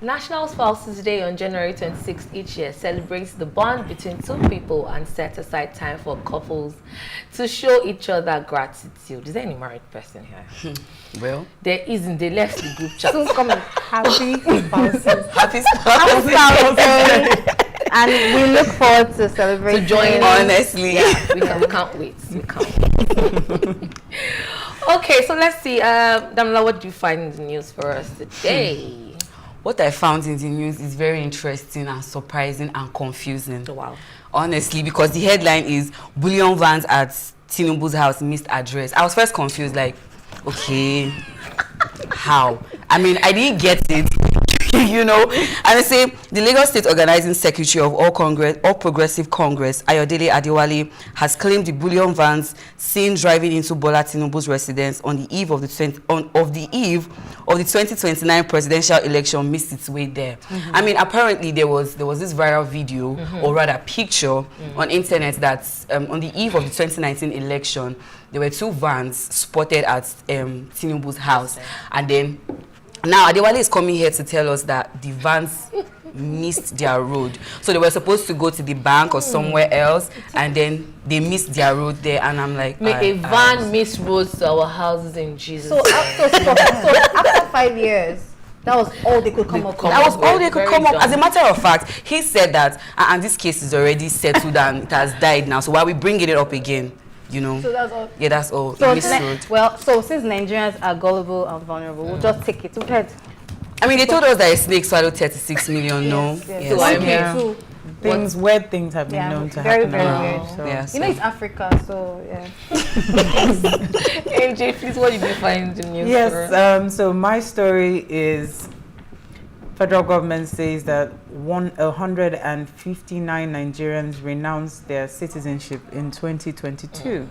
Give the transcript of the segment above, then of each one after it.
National Spouses Day on January 26th each year celebrates the bond between two people and set aside time for couples to show each other gratitude. Is there any married person here? Well, there isn't. They left the group chat. So come on, happy spouses. happy spouses. And we look forward to celebrating. To join. Honestly, yeah, we can't wait. We can't wait. Okay, so let's see. Damla, what do you find in the news for us today? What I found in the news is very interesting and surprising and confusing. Oh, wow. Honestly, because the headline is bullion vans at Tinubu's house missed address. I was first confused, like, okay, how? I mean, I didn't get it. You know, and I say the Lagos State Organizing Secretary of All Progressive Congress, Ayodele Adewale, has claimed the bullion vans seen driving into Bola Tinubu's residence on the eve of the 2029 presidential election missed its way there. I mean, apparently there was this viral video, or rather picture, on internet that on the eve of the 2019 election, there were two vans spotted at Tinubu's house, and then. Now, Adewale is coming here to tell us that the vans missed their road. So they were supposed to go to the bank or somewhere else, and then they missed their road there. And I'm like, a van miss roads to our houses in Jesus. So after 5 years, that was all they could come up with. That was all they could come up. As a matter of fact, he said that, and this case is already settled and it has died now. So why are we bringing it up again? You know, so that's all. Yeah, that's all. So so since Nigerians are gullible and vulnerable, we'll just take it to bed. I mean, they told us that a snake swallowed 36 million. Yes. Yes. So I'm here. Weird things have been known to happen around. Weird. So. Yeah, so. You know, it's Africa, so yeah. MJ, please, what did you find in the news? Yes. So my story is. Federal government says that 159 Nigerians renounced their citizenship in 2022.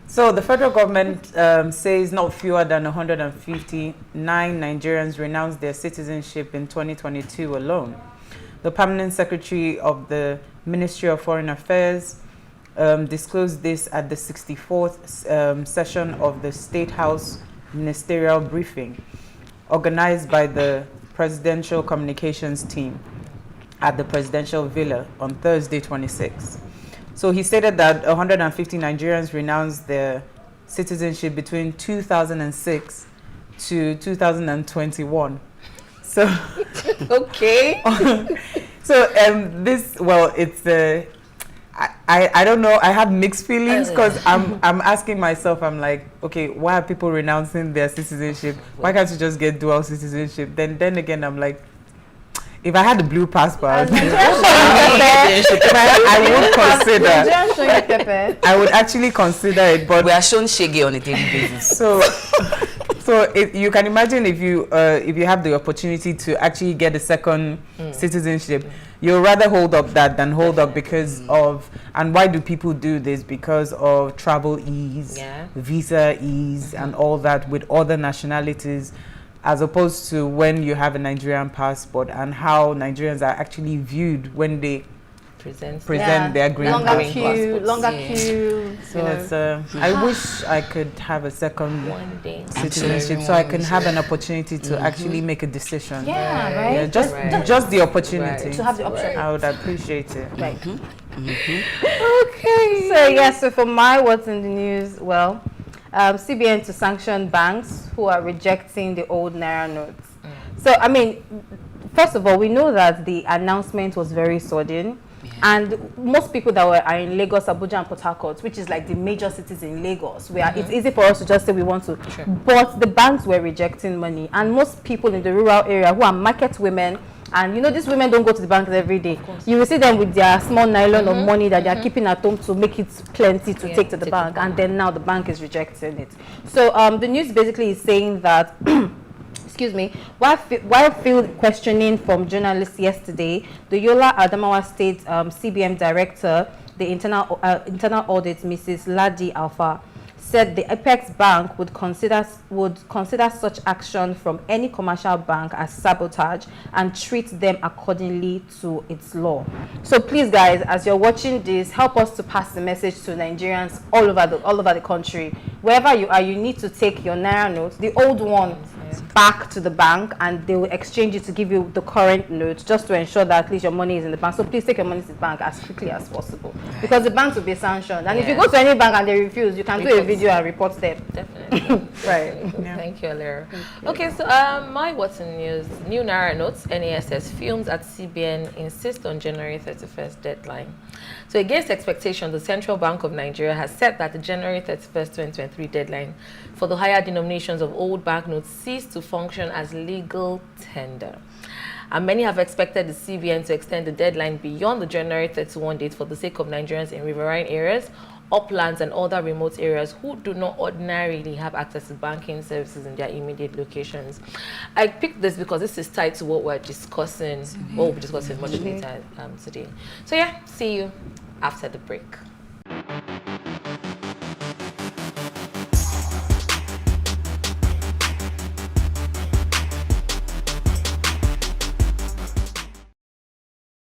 So the federal government says not fewer than 159 Nigerians renounced their citizenship in 2022 alone. The permanent secretary of the Ministry of Foreign Affairs disclosed this at the 64th session of the State House Ministerial Briefing, organized by the Presidential Communications Team at the Presidential Villa on Thursday, 26. So he stated that 150 Nigerians renounced their citizenship between 2006 to 2021. So, okay. So it's I don't know. I have mixed feelings because I'm asking myself. I'm like, okay, why are people renouncing their citizenship? Why can't you just get dual citizenship? Then again, I'm like, if I had the blue passport, I would consider. I would actually consider it, but we are shown shege on a daily basis. So you can imagine if you have the opportunity to actually get a second citizenship, you'll rather hold up that than hold up because of, and why do people do this? Because of travel ease, visa ease, and all that with other nationalities, as opposed to when you have a Nigerian passport and how Nigerians are actually viewed when they present their green longer queue. So it's I wish I could have a second citizenship so I can have an opportunity to actually make a decision. Right? Just the opportunity to have the option. I would appreciate it. Right. Okay. So for my what's in the news, well, CBN to sanction banks who are rejecting the old Naira notes. So I mean, first of all, we know that the announcement was very sudden. And most people that are in Lagos, Abuja, and Port Harcourt, which is like the major cities in Lagos, where it's easy for us to just say we want to. But the banks were rejecting money, and most people in the rural area who are market women, and you know these women don't go to the bank every day. You will see them with their small nylon of money that they are keeping at home to make it plenty to take to the bank, and then now the bank is rejecting it. So the news basically is saying that. Excuse me, while field questioning from journalists yesterday, the Yola Adamawa State CBM Director, the internal audit, Mrs. Ladi Alpha, said the Apex Bank would consider such action from any commercial bank as sabotage and treat them accordingly to its law. So please, guys, as you're watching this, help us to pass the message to Nigerians all over the country. Wherever you are, you need to take your Naira notes, the old one. back to the bank, and they will exchange it to give you the current note, just to ensure that at least your money is in the bank. So please take your money to the bank as quickly as possible, because the banks will be sanctioned. And if you go to any bank and they refuse, you can do a video and report them. Definitely. Right. Yeah. Thank you, Alera. Okay, so my what's in news? New Naira notes, NASS films at CBN insist on January 31st deadline. So against expectation, the Central Bank of Nigeria has set that the January 31st, 2023 deadline for the higher denominations of old banknotes cease to function as legal tender. And many have expected the CBN to extend the deadline beyond the January 31 date for the sake of Nigerians in riverine areas, uplands and other remote areas who do not ordinarily have access to banking services in their immediate locations. I picked this because this is tied to what we're discussing, what we'll be discussing much later today. So yeah, see you after the break.